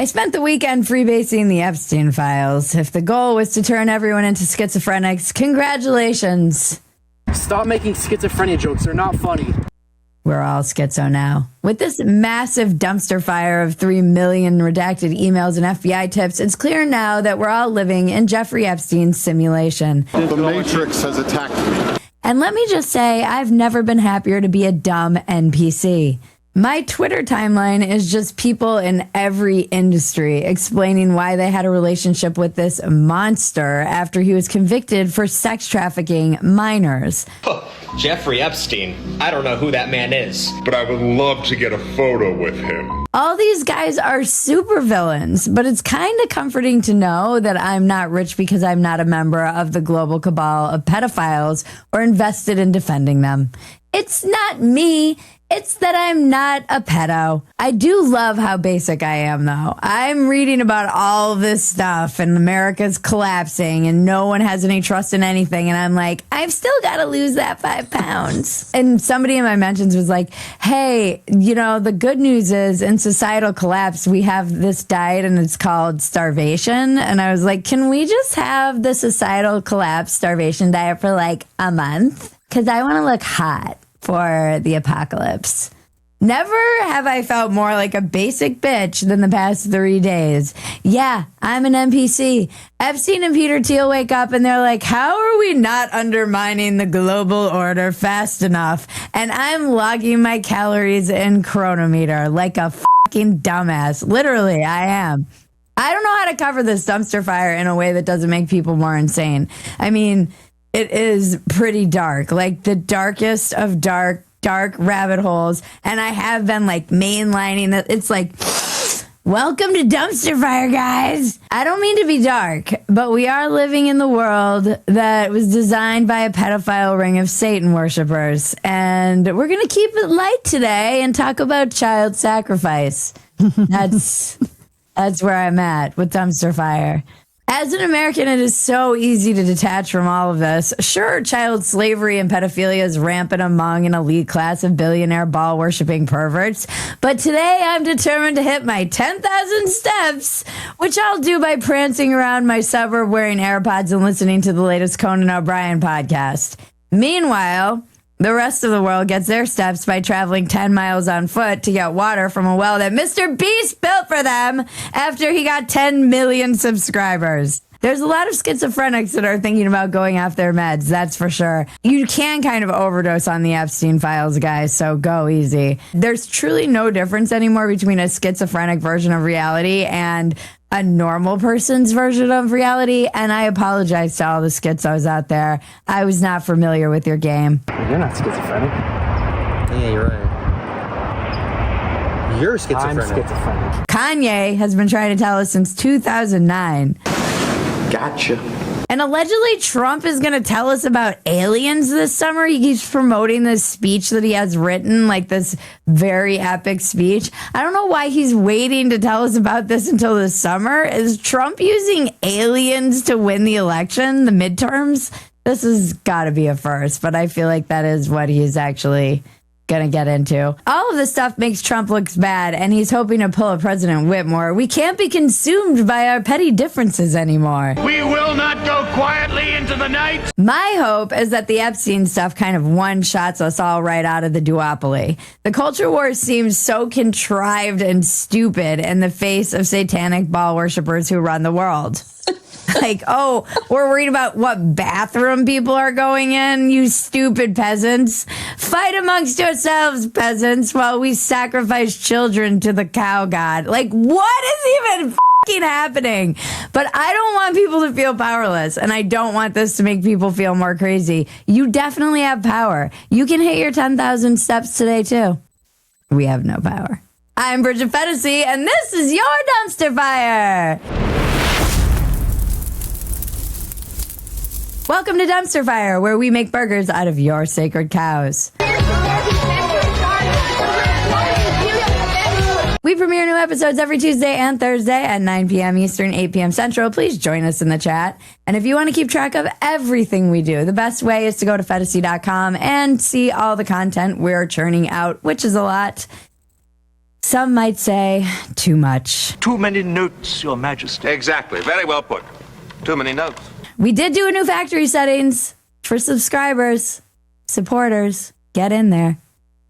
I spent the weekend freebasing the Epstein files. If the goal was to turn everyone into schizophrenics, congratulations. Stop making schizophrenia jokes. They're not funny. We're all schizo now. With this massive dumpster fire of 3 million redacted emails and FBI tips, it's clear now that we're all living in Jeffrey Epstein's simulation. The Matrix has attacked me. And let me just say, I've never been happier to be a dumb NPC. My Twitter timeline is just people in every industry explaining why they had a relationship with this monster after he was convicted for sex trafficking minors. Jeffrey Epstein. I don't know who that man is. But I would love to get a photo with him. All these guys are supervillains, but it's kind of comforting to know that I'm not rich because I'm not a member of the global cabal of pedophiles or invested in defending them. It's not me. It's that I'm not a pedo. I do love how basic I am, though. I'm reading about all this stuff and America's collapsing and no one has any trust in anything. And I'm like, I've still got to lose that 5 pounds. And somebody in my mentions was like, hey, you know, the good news is in societal collapse, we have this diet and it's called starvation. And I was like, can we just have the societal collapse starvation diet for like a month? Because I want to look hot for the apocalypse. Never have I felt more like a basic bitch than the past 3 days. Yeah, I'm an NPC. Epstein and Peter Thiel wake up and they're like, how are we not undermining the global order fast enough? And I'm logging my calories in Chronometer like a fucking dumbass. Literally, I am. I don't know how to cover this dumpster fire in a way that doesn't make people more insane. I mean, it is pretty dark, like the darkest of dark rabbit holes. And I have been like mainlining that. It's like, welcome to dumpster fire, guys. I don't mean to be dark, but we are living in the world that was designed by a pedophile ring of Satan worshipers. And we're going to keep it light today and talk about child sacrifice. That's where I'm at with dumpster fire. As an American, it is so easy to detach from all of this. Sure, child slavery and pedophilia is rampant among an elite class of billionaire ball-worshipping perverts. But today, I'm determined to hit my 10,000 steps, which I'll do by prancing around my suburb wearing AirPods and listening to the latest Conan O'Brien podcast. Meanwhile, the rest of the world gets their steps by traveling 10 miles on foot to get water from a well that Mr. Beast built for them after he got 10 million subscribers. There's a lot of schizophrenics that are thinking about going off their meds, that's for sure. You can kind of overdose on the Epstein files, guys, so go easy. There's truly no difference anymore between a schizophrenic version of reality and a normal person's version of reality, and I apologize to all the schizos out there. I was not familiar with your game. You're not schizophrenic. Yeah, you're right. You're schizophrenic. I'm schizophrenic. Kanye has been trying to tell us since 2009. Gotcha. And allegedly Trump is going to tell us about aliens this summer. He keeps promoting this speech that he has written, like this very epic speech. I don't know why he's waiting to tell us about this until the summer. Is Trump using aliens to win the election, the midterms? This has got to be a first, but I feel like that is what he's actually going to get into. All of this stuff makes Trump look bad, and he's hoping to pull a President Whitmore. We can't be consumed by our petty differences anymore. We will not go quietly into the night. My hope is that the Epstein stuff kind of one-shots us all right out of the duopoly. The culture war seems so contrived and stupid in the face of satanic ball worshippers who run the world. Like, oh, we're worried about what bathroom people are going in, you stupid peasants. Fight amongst yourselves, peasants, while we sacrifice children to the cow god. Like, what is even fucking happening? But I don't want people to feel powerless, and I don't want this to make people feel more crazy. You definitely have power. You can hit your 10,000 steps today, too. We have no power. I'm Bridget Fennessy, and this is your Dumpster Fire. Welcome to Dumpster Fire, where we make burgers out of your sacred cows. We premiere new episodes every Tuesday and Thursday at 9 p.m. Eastern, 8 p.m. Central. Please join us in the chat. And if you want to keep track of everything we do, the best way is to go to Fennessy.com and see all the content we're churning out, which is a lot. Some might say too much. Too many notes, Your Majesty. Exactly. Very well put. Too many notes. We did do a new factory settings for subscribers, supporters. Get in there.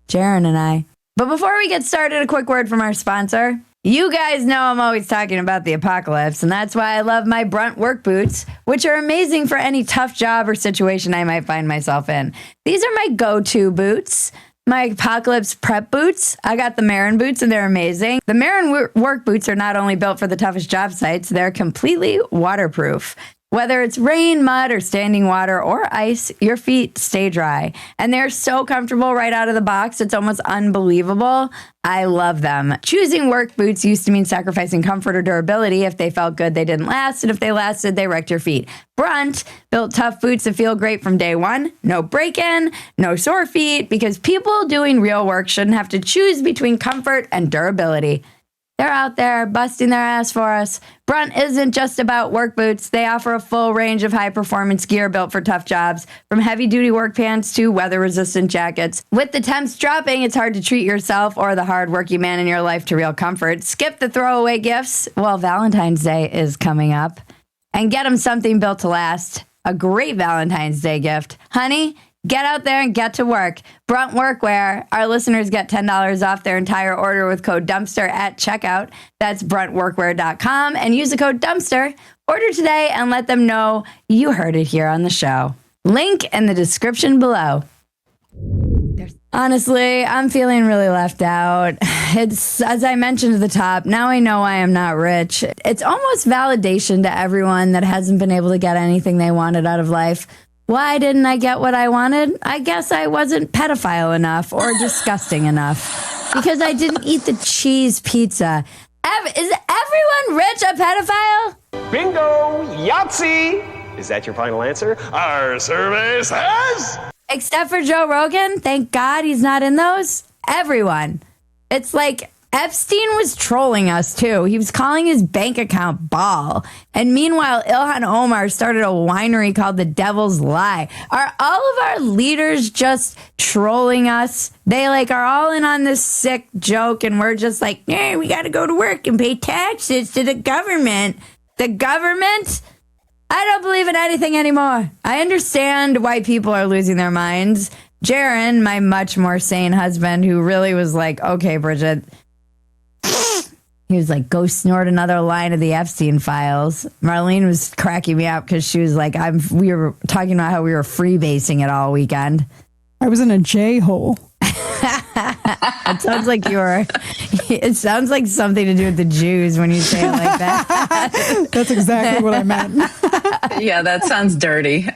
Jaron and I. But before we get started, a quick word from our sponsor. You guys know I'm always talking about the apocalypse, and that's why I love my Brunt work boots, which are amazing for any tough job or situation I might find myself in. These are my go-to boots. My apocalypse prep boots. I got the Marin boots and they're amazing. The Marin work boots are not only built for the toughest job sites, they're completely waterproof. Whether it's rain, mud, or standing water or ice, your feet stay dry. And they're so comfortable right out of the box, it's almost unbelievable. I love them. Choosing work boots used to mean sacrificing comfort or durability. If they felt good, they didn't last. And if they lasted, they wrecked your feet. Brunt built tough boots that feel great from day one. No break-in, no sore feet, because people doing real work shouldn't have to choose between comfort and durability. They're out there busting their ass for us. Brunt isn't just about work boots. They offer a full range of high-performance gear built for tough jobs, from heavy-duty work pants to weather-resistant jackets. With the temps dropping, it's hard to treat yourself or the hard-working man in your life to real comfort. Skip the throwaway gifts. Well, Valentine's Day is coming up. And get them something built to last. A great Valentine's Day gift. Honey, get out there and get to work. Brunt Workwear. Our listeners get $10 off their entire order with code DUMPSTER at checkout. That's bruntworkwear.com and use the code DUMPSTER. Order today and let them know you heard it here on the show. Link in the description below. Honestly, I'm feeling really left out. It's, as I mentioned at the top, now I know I am not rich. It's almost validation to everyone that hasn't been able to get anything they wanted out of life. Why didn't I get what I wanted? I guess I wasn't pedophile enough or disgusting enough because I didn't eat the cheese pizza. Is everyone rich a pedophile? Bingo! Yahtzee! Is that your final answer? Our survey says... Except for Joe Rogan. Thank God he's not in those. Everyone. It's like Epstein was trolling us too. He was calling his bank account Ball. And meanwhile, Ilhan Omar started a winery called The Devil's Lie. Are all of our leaders just trolling us? They are all in on this sick joke and we're just like, yeah, we got to go to work and pay taxes to the government. The government? I don't believe in anything anymore. I understand why people are losing their minds. Jaron, my much more sane husband, who really was like, okay, Bridget, he was like, go snort another line of the Epstein files. Marlene was cracking me up because she was like, we were talking about how we were freebasing it all weekend. I was in a J-hole. It sounds like it sounds like something to do with the Jews when you say it like that. That's exactly what I meant. Yeah, that sounds dirty.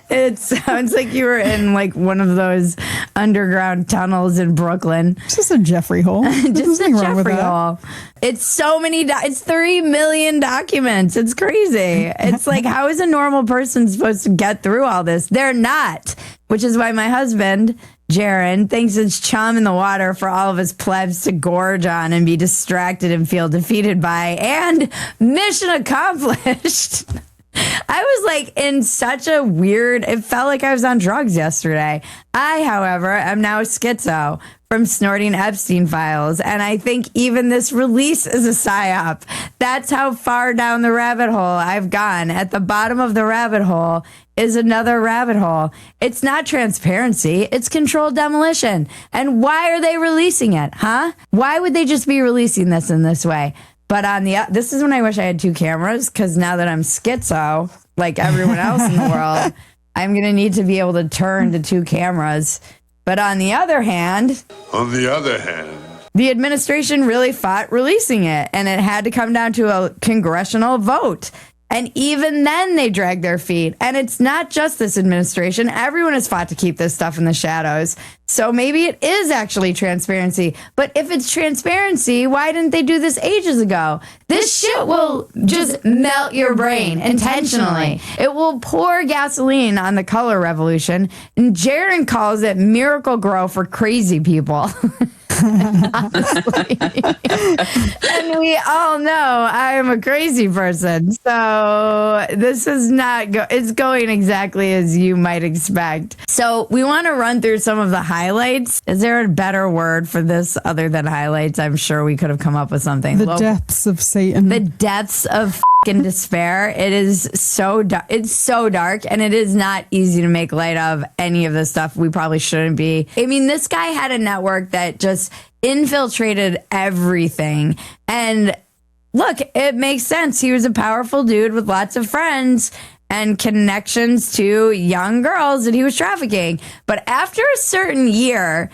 It sounds like you were in one of those underground tunnels in Brooklyn. It's just a Jeffrey hole. Just a Jeffrey hole. It's so many, it's 3 million documents. It's crazy. It's like, how is a normal person supposed to get through all this? They're not, which is why my husband, Jaron, thinks it's chum in the water for all of us plebs to gorge on and be distracted and feel defeated by. And mission accomplished. I was in such a weird, it felt like I was on drugs yesterday. I, however, am now schizo from snorting Epstein files. And I think even this release is a psyop. That's how far down the rabbit hole I've gone. At the bottom of the rabbit hole is another rabbit hole. It's not transparency. It's controlled demolition. And why are they releasing it? Huh? Why would they just be releasing this in this way? But this is when I wish I had 2 cameras, because now that I'm schizo, like everyone else in the world, I'm going to need to be able to turn to 2 cameras. But on the other hand, the administration really fought releasing it, and it had to come down to a congressional vote. And even then they drag their feet. And it's not just this administration. Everyone has fought to keep this stuff in the shadows. So maybe it is actually transparency. But if it's transparency, why didn't they do this ages ago? This shit will just melt your brain intentionally. It will pour gasoline on the color revolution. And Jaron calls it Miracle Grow for crazy people. honestly. And we all know I'm a crazy person. So this is it's going exactly as you might expect. So we want to run through some of the highlights. Is there a better word for this other than highlights? I'm sure we could have come up with something. The depths of Satan. The depths of in despair. It is so dark. It's so dark, and it is not easy to make light of any of this stuff. We probably shouldn't be. I mean, this guy had a network that just infiltrated everything. And look, it makes sense. He was a powerful dude with lots of friends and connections to young girls that he was trafficking. But after a certain year,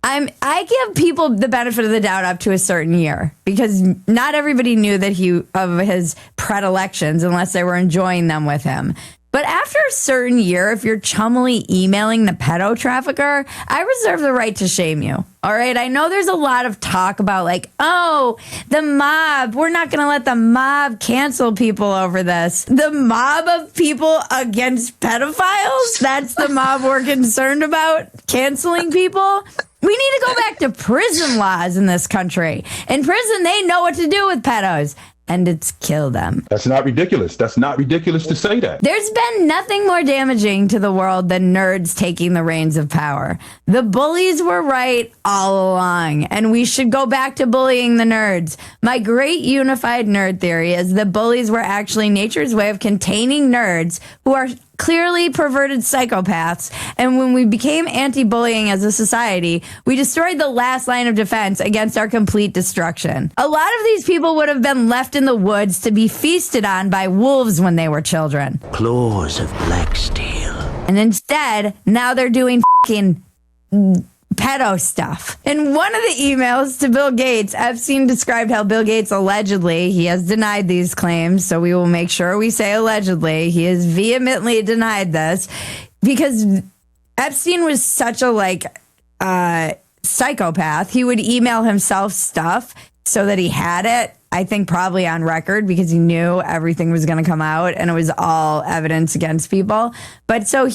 I give people the benefit of the doubt up to a certain year, because not everybody knew that of his predilections unless they were enjoying them with him. But after a certain year, if you're chummily emailing the pedo trafficker, I reserve the right to shame you. All right. I know there's a lot of talk about the mob. We're not going to let the mob cancel people over this. The mob of people against pedophiles. That's the mob we're concerned about canceling people. We need to go back to prison laws in this country. In prison, they know what to do with pedos. And it's kill them. That's not ridiculous. That's not ridiculous to say that. There's been nothing more damaging to the world than nerds taking the reins of power. The bullies were right all along, and we should go back to bullying the nerds. My great unified nerd theory is that bullies were actually nature's way of containing nerds who are clearly perverted psychopaths. And when we became anti-bullying as a society, we destroyed the last line of defense against our complete destruction. A lot of these people would have been left in the woods to be feasted on by wolves when they were children. Claws of black steel. And instead, now they're doing fucking pedo stuff. In one of the emails to Bill Gates, Epstein described how Bill Gates allegedly, he has denied these claims, so we will make sure we say allegedly, he has vehemently denied this, because Epstein was such a psychopath. He would email himself stuff so that he had it, I think probably on record, because he knew everything was going to come out and it was all evidence against people. But so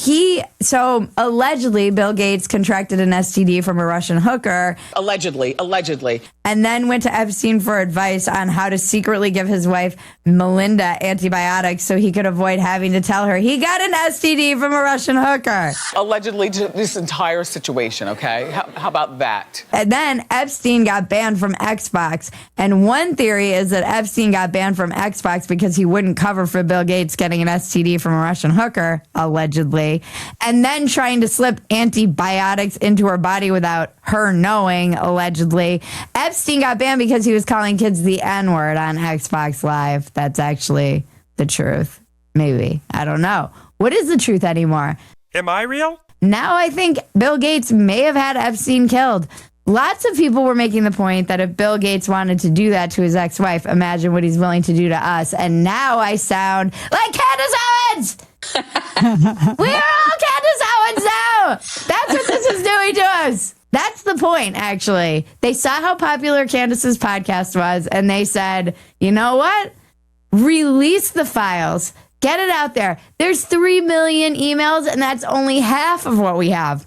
allegedly Bill Gates contracted an STD from a Russian hooker. Allegedly. And then went to Epstein for advice on how to secretly give his wife Melinda antibiotics so he could avoid having to tell her he got an STD from a Russian hooker. Allegedly to this entire situation, okay? How about that? And then Epstein got banned from Xbox. And one theory is that Epstein got banned from Xbox because he wouldn't cover for Bill Gates getting an STD from a Russian hooker, allegedly, and then trying to slip antibiotics into her body without her knowing, allegedly. Epstein got banned because he was calling kids the N-word on Xbox Live. That's actually the truth. Maybe. I don't know. What is the truth anymore? Am I real? Now I think Bill Gates may have had Epstein killed. Lots of people were making the point that if Bill Gates wanted to do that to his ex-wife, imagine what he's willing to do to us. And now I sound like Candace Owens! We are all Candace Owens now! That's what this is doing to us. That's the point, actually. They saw how popular Candace's podcast was, and they said, you know what? Release the files. Get it out there. There's 3 million emails, and that's only half of what we have.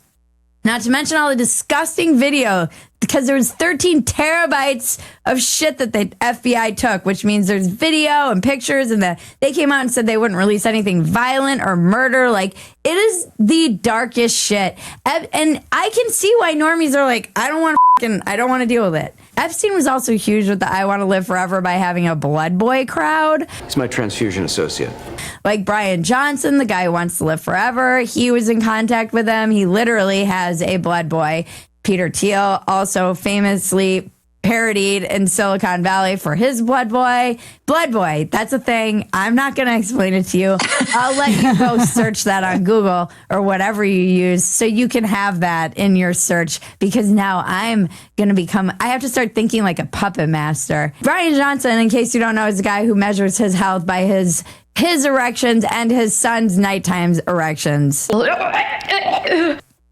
Not to mention all the disgusting video, because there was 13 terabytes of shit that the FBI took, which means there's video and pictures, and they came out and said they wouldn't release anything violent or murder. Like, it is the darkest shit. And I can see why normies are like, I don't want to deal with it. Epstein was also huge with the I Want to Live Forever by having a blood boy crowd. He's my transfusion associate. Like Brian Johnson, the guy who wants to live forever. He was in contact with him. He literally has a blood boy. Peter Thiel also famously parodied in Silicon Valley for his blood boy. Blood boy, that's a thing. I'm not going to explain it to you. I'll let you go search that on Google or whatever you use so you can have that in your search, because now I'm going to I have to start thinking like a puppet master. Brian Johnson, in case you don't know, is a guy who measures his health by his erections and his son's nighttime erections.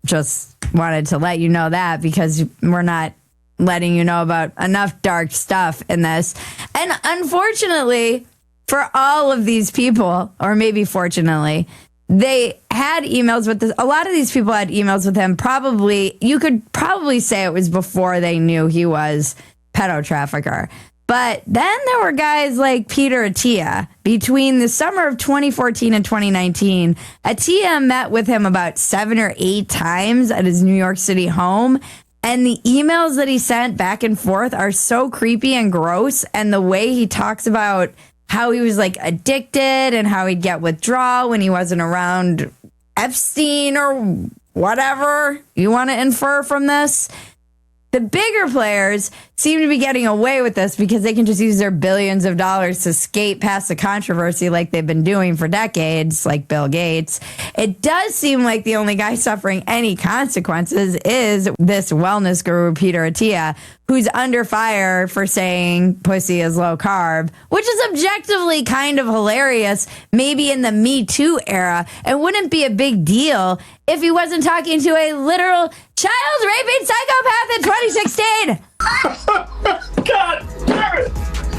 Just wanted to let you know that, because we're not letting you know about enough dark stuff in this. And unfortunately, for all of these people, or maybe fortunately, they had emails with this. A lot of these people had emails with him. Probably, you could probably say it was before they knew he was pedo trafficker. But then there were guys like Peter Attia. Between the summer of 2014 and 2019, Attia met with him about 7 or 8 times at his New York City home. And the emails that he sent back and forth are so creepy and gross. And the way he talks about how he was like addicted and how he'd get withdrawal when he wasn't around Epstein or whatever you want to infer from this. The bigger players seem to be getting away with this because they can just use their billions of dollars to skate past the controversy like they've been doing for decades, like Bill Gates. It does seem like the only guy suffering any consequences is this wellness guru, Peter Attia, who's under fire for saying pussy is low carb, which is objectively kind of hilarious, maybe in the Me Too era, and wouldn't be a big deal if he wasn't talking to a literal child raping psychopath in 2016. God damn it!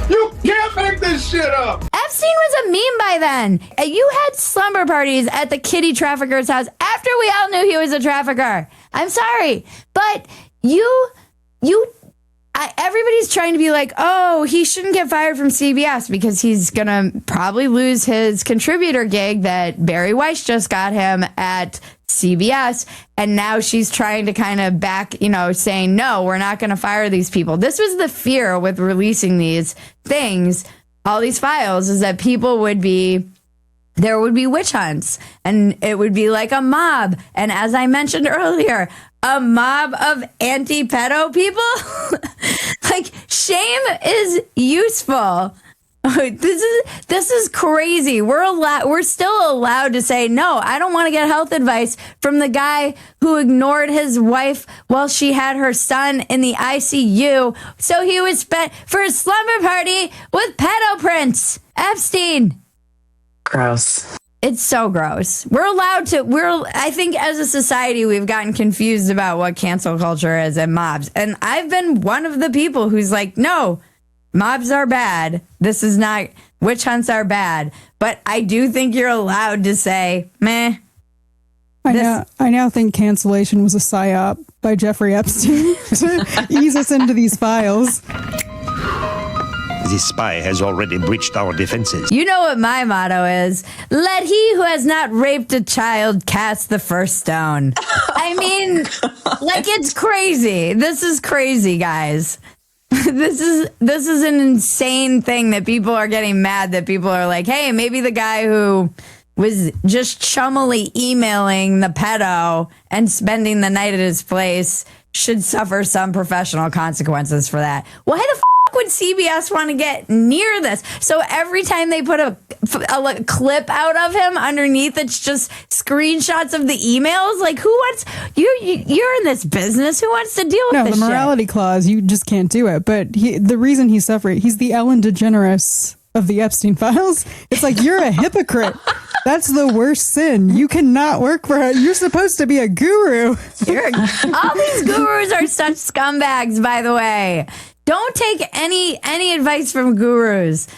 You can't make this shit up! Epstein was a meme by then. You had slumber parties at the kitty trafficker's house after we all knew he was a trafficker. I'm sorry, but everybody's trying to be like, oh, he shouldn't get fired from CBS because he's going to probably lose his contributor gig that Barry Weiss just got him at CBS. And now she's trying to kind of back, saying, no, we're not going to fire these people. This was the fear with releasing these things, all these files, is that there would be witch hunts and it would be like a mob. And as I mentioned earlier, a mob of anti-pedo people. Like, shame is useful. This is crazy. We're still allowed to say, no, I don't want to get health advice from the guy who ignored his wife while she had her son in the ICU. So he was spent for a slumber party with pedo prince, Epstein. Gross. It's so gross. I think as a society, we've gotten confused about what cancel culture is and mobs. And I've been one of the people who's like, no, mobs are bad. This is not, witch hunts are bad. But I do think you're allowed to say, meh. I now think cancellation was a psyop by Jeffrey Epstein to ease us into these files. This spy has already breached our defenses. You know what my motto is? Let he who has not raped a child cast the first stone. I mean, like, it's crazy. This is crazy, guys. This is an insane thing that people are getting mad that people are like, hey, maybe the guy who was just chummily emailing the pedo and spending the night at his place should suffer some professional consequences for that. Why the would CBS want to get near this? So every time they put a clip out of him underneath, it's just screenshots of the emails. Like, who wants you're in this business? Who wants to deal with this? No, the morality clause, you just can't do it. But the reason he's suffering, he's the Ellen DeGeneres of the Epstein files. It's like, you're a hypocrite. That's the worst sin. You cannot work for her. You're supposed to be a guru. All these gurus are such scumbags, by the way. Don't take any advice from gurus.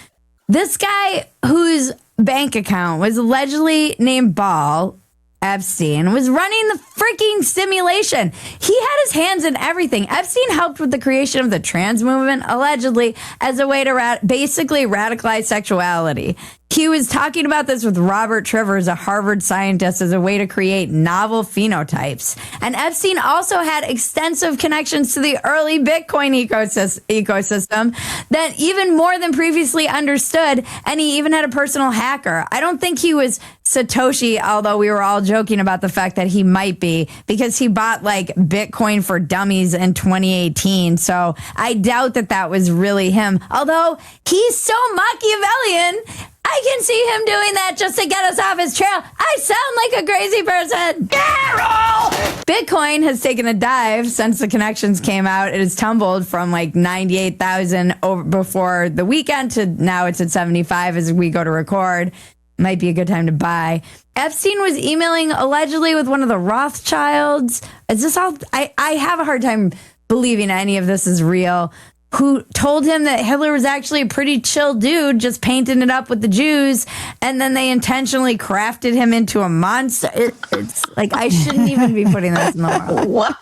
This guy whose bank account was allegedly named Ball, Epstein, was running the freaking simulation. He had his hands in everything. Epstein helped with the creation of the trans movement, allegedly, as a way to basically radicalize sexuality. He was talking about this with Robert Trivers, a Harvard scientist, as a way to create novel phenotypes. And Epstein also had extensive connections to the early Bitcoin ecosystem that even more than previously understood. And he even had a personal hacker. I don't think he was Satoshi, although we were all joking about the fact that he might be, because he bought like Bitcoin for Dummies in 2018. So I doubt that was really him. Although he's so Machiavellian, I can see him doing that just to get us off his trail. I sound like a crazy person. Carol! Bitcoin has taken a dive since the connections came out. It has tumbled from like 98,000 over before the weekend to now it's at 75 as we go to record. Might be a good time to buy. Epstein was emailing allegedly with one of the Rothschilds. Is this all? I have a hard time believing any of this is real. who told him that Hitler was actually a pretty chill dude, just painting it up with the Jews, and then they intentionally crafted him into a monster. It's like, I shouldn't even be putting this in the world. What?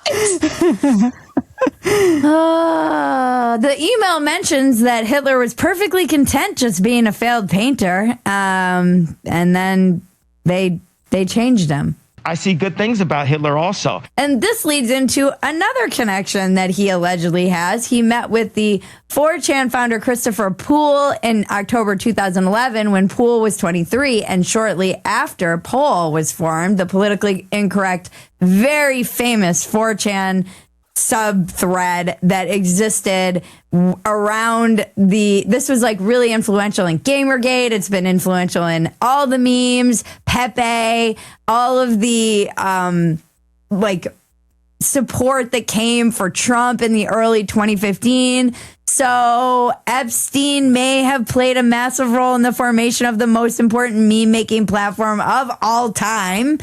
The email mentions that Hitler was perfectly content just being a failed painter, and then they changed him. I see good things about Hitler also. And this leads into another connection that he allegedly has. He met with the 4chan founder Christopher Poole in October 2011 when Poole was 23, and shortly after Poole was formed, the politically incorrect, very famous 4chan sub-thread that existed around this was like really influential in Gamergate. It's been influential in all the memes, Pepe, all of the like support that came for Trump in the early 2015. So Epstein may have played a massive role in the formation of the most important meme-making platform of all time.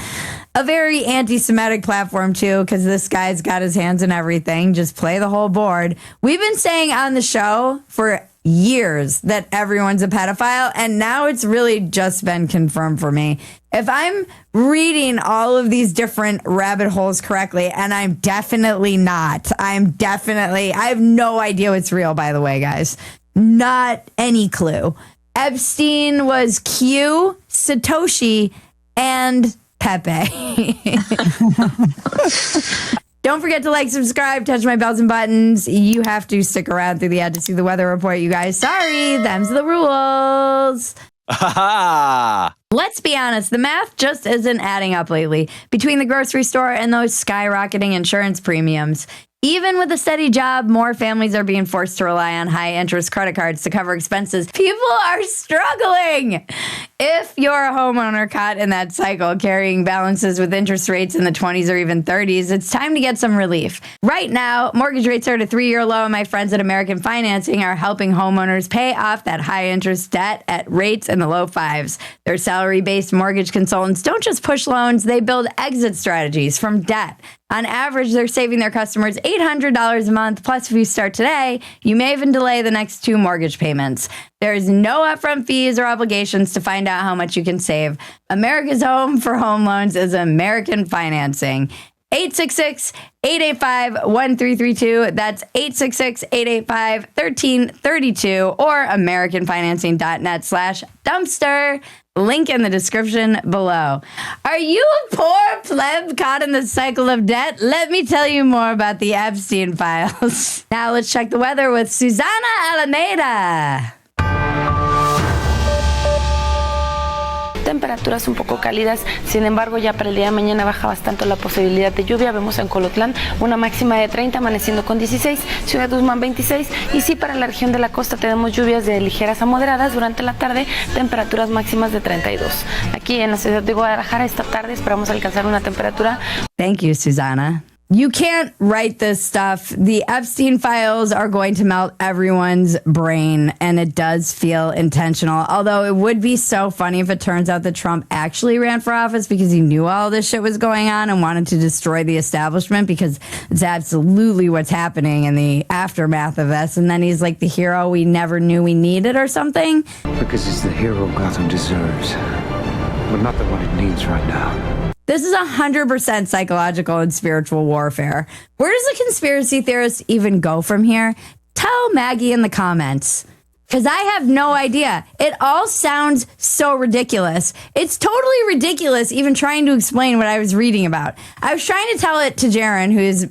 A very anti-Semitic platform, too, because this guy's got his hands in everything. Just play the whole board. We've been saying on the show for years that everyone's a pedophile, and now it's really just been confirmed for me. If I'm reading all of these different rabbit holes correctly, and I'm definitely not, I have no idea what's real, by the way, guys. Not any clue. Epstein was Q, Satoshi, and Pepe. Don't forget to like, subscribe, touch my bells and buttons. You have to stick around through the ad to see the weather report, you guys. Sorry, them's the rules. Let's be honest, the math just isn't adding up lately between the grocery store and those skyrocketing insurance premiums. Even with a steady job, more families are being forced to rely on high-interest credit cards to cover expenses. People are struggling. If you're a homeowner caught in that cycle, carrying balances with interest rates in the 20s or even 30s, it's time to get some relief. Right now, mortgage rates are at a 3-year low, and my friends at American Financing are helping homeowners pay off that high-interest debt at rates in the low 5s. Their salary-based mortgage consultants don't just push loans, they build exit strategies from debt. On average, they're saving their customers $800 a month. Plus, if you start today, you may even delay the next 2 mortgage payments. There's no upfront fees or obligations to find out how much you can save. America's home for home loans is American Financing. 866-885-1332. That's 866-885-1332 or AmericanFinancing.net/dumpster. Link in the description below. Are you a poor pleb caught in the cycle of debt? Let me tell you more about the Epstein files. Now let's check the weather with Susana Alameda. Temperaturas un poco cálidas, sin embargo ya para el día de mañana baja bastante la posibilidad de lluvia. Vemos en Colotlán una máxima de 30, amaneciendo con 16, Ciudad Guzmán 26, y sí, para la región de la costa tenemos lluvias de ligeras a moderadas durante la tarde, temperaturas máximas de 32. Aquí en la ciudad de Guadalajara esta tarde esperamos alcanzar una temperatura. Thank you, Susana. You can't write this stuff. The Epstein files are going to melt everyone's brain, and it does feel intentional. Although it would be so funny if it turns out that Trump actually ran for office because he knew all this shit was going on and wanted to destroy the establishment, because it's absolutely what's happening in the aftermath of this. And then he's like the hero we never knew we needed or something. Because he's the hero Gotham deserves, but not the one it needs right now. This is 100% psychological and spiritual warfare. Where does the conspiracy theorist even go from here? Tell Maggie in the comments, because I have no idea. It all sounds so ridiculous. It's totally ridiculous even trying to explain what I was reading about. I was trying to tell it to Jaron, who has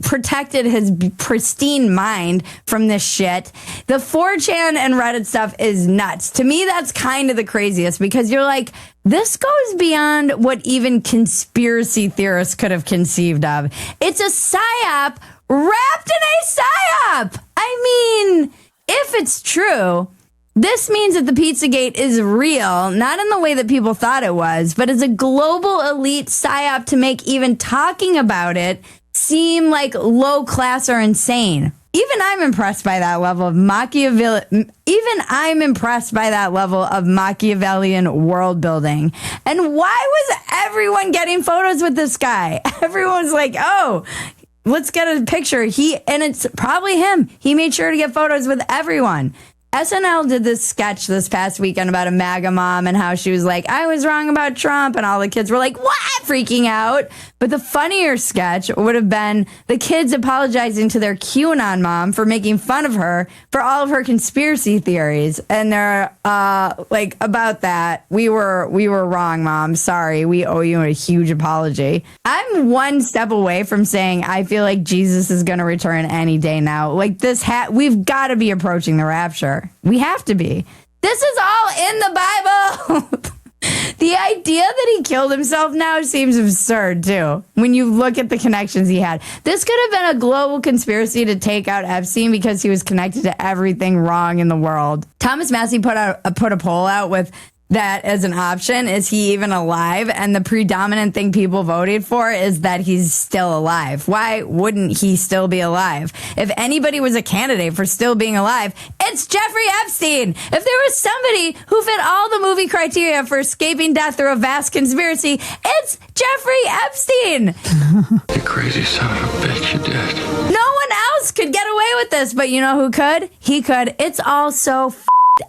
protected his pristine mind from this shit. The 4chan and Reddit stuff is nuts. To me, that's kind of the craziest, because you're like, this goes beyond what even conspiracy theorists could have conceived of. It's a psyop wrapped in a psyop. I mean, if it's true, this means that the Pizzagate is real, not in the way that people thought it was, but as a global elite psyop to make even talking about it seem like low class or insane. Even I'm impressed by that level of Machiavellian world building. And why was everyone getting photos with this guy? Everyone's like, oh, let's get a picture. And it's probably him. He made sure to get photos with everyone. SNL did this sketch this past weekend about a MAGA mom and how she was like, I was wrong about Trump. And all the kids were like, what? Freaking out. But the funnier sketch would have been the kids apologizing to their QAnon mom for making fun of her for all of her conspiracy theories. And they're like, about that, we were wrong, Mom. Sorry. We owe you a huge apology. I'm one step away from saying I feel like Jesus is going to return any day now. Like we've got to be approaching the rapture. We have to be. This is all in the Bible. The idea that he killed himself now seems absurd, too, when you look at the connections he had. This could have been a global conspiracy to take out Epstein because he was connected to everything wrong in the world. Thomas Massey put a poll out with that as an option. Is he even alive? And the predominant thing people voted for is that he's still alive. Why wouldn't he still be alive? If anybody was a candidate for still being alive, it's Jeffrey Epstein. If there was somebody who fit all the movie criteria for escaping death through a vast conspiracy, it's Jeffrey Epstein. You crazy son of a bitch, you did. No one else could get away with this, but you know who could? He could. It's all so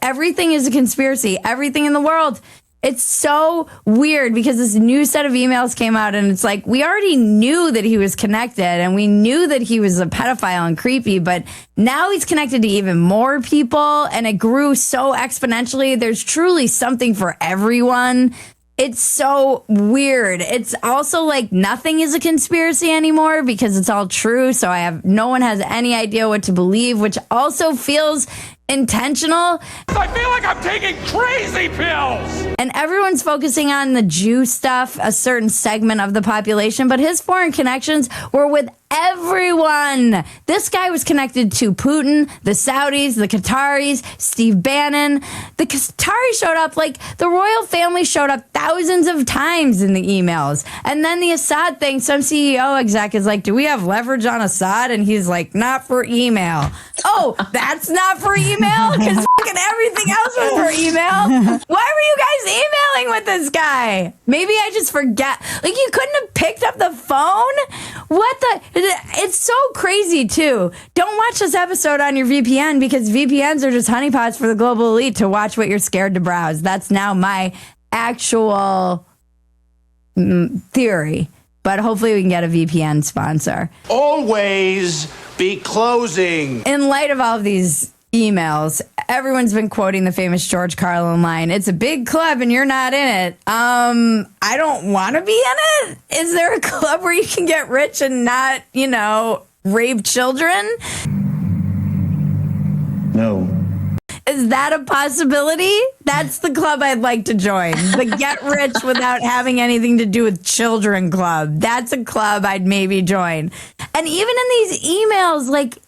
everything is a conspiracy. Everything in the world. It's so weird because this new set of emails came out and it's like, we already knew that he was connected and we knew that he was a pedophile and creepy, but now he's connected to even more people and it grew so exponentially. There's truly something for everyone. It's so weird. It's also like nothing is a conspiracy anymore because it's all true. So no one has any idea what to believe, which also feels intentional. I feel like I'm taking crazy pills. And everyone's focusing on the Jew stuff, a certain segment of the population, but his foreign connections were with everyone. This guy was connected to Putin, the Saudis, the Qataris, Steve Bannon. The Qataris showed up, like the royal family showed up thousands of times in the emails. And then the Assad thing, some CEO exec is like, do we have leverage on Assad? And he's like, not for email. Oh, that's not for email? Because fucking everything else was for email. Why were you guys emailing with this guy? Maybe I just forget. Like, you couldn't have picked up the phone? What the? It's so crazy, too. Don't watch this episode on your VPN because VPNs are just honeypots for the global elite to watch what you're scared to browse. That's now my actual theory. But hopefully we can get a VPN sponsor. Always be closing. In light of all of these emails, everyone's been quoting the famous George Carlin line, it's a big club and you're not in it. I don't want to be in it. Is there a club where you can get rich and not, rape children? No. Is that a possibility? That's the club I'd like to join. The get rich without having anything to do with children club. That's a club I'd maybe join. And even in these emails, like,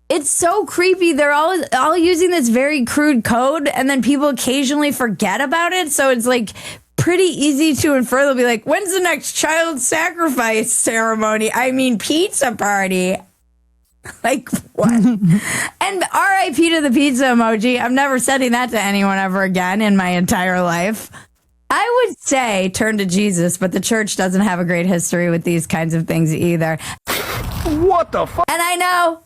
it's so creepy. They're all using this very crude code, and then people occasionally forget about it. So it's like pretty easy to infer. They'll be like, when's the next child sacrifice ceremony? I mean, pizza party. Like, what? And RIP to the pizza emoji. I'm never sending that to anyone ever again in my entire life. I would say turn to Jesus, but the church doesn't have a great history with these kinds of things either. What the fuck? And I know.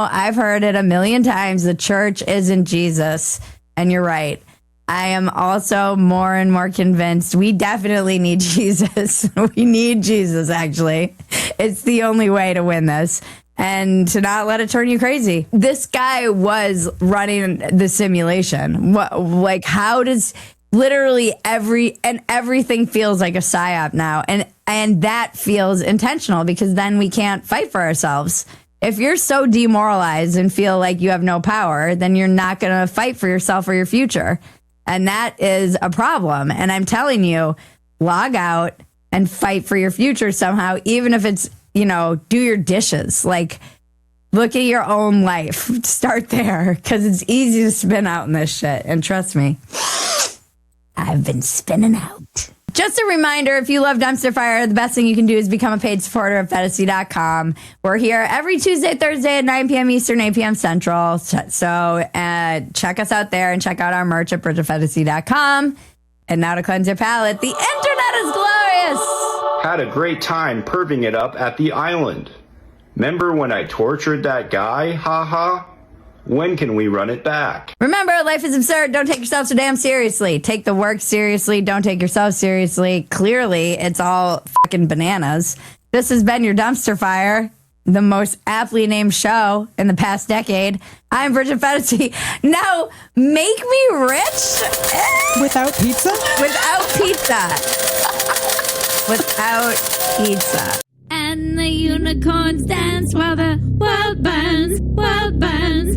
I've heard it a million times. The church isn't Jesus. And you're right. I am also more and more convinced we definitely need Jesus. We need Jesus, actually. It's the only way to win this and to not let it turn you crazy. This guy was running the simulation. Like, how does literally everything feels like a psyop now? And that feels intentional because then we can't fight for ourselves. If you're so demoralized and feel like you have no power, then you're not going to fight for yourself or your future. And that is a problem. And I'm telling you, log out and fight for your future somehow, even if it's, do your dishes. Like, look at your own life. Start there, because it's easy to spin out in this shit. And trust me, I've been spinning out. Just a reminder, if you love Dumpster Fire, the best thing you can do is become a paid supporter of Phetasy.com. We're here every Tuesday, Thursday at 9 p.m. Eastern, 8 p.m. Central. So check us out there and check out our merch at bridgetphetasy.com. And now to cleanse your palate, the internet is glorious. Had a great time perving it up at the island. Remember when I tortured that guy? Ha ha. When can we run it back? Remember, life is absurd. Don't take yourself so damn seriously. Take the work seriously. Don't take yourself seriously. Clearly, it's all fucking bananas. This has been your Dumpster Fire, the most aptly named show in the past decade. I'm Bridget Fennessy. Now, make me rich. Without pizza? Without pizza. Without pizza. And the unicorns dance while the world burns, world burns.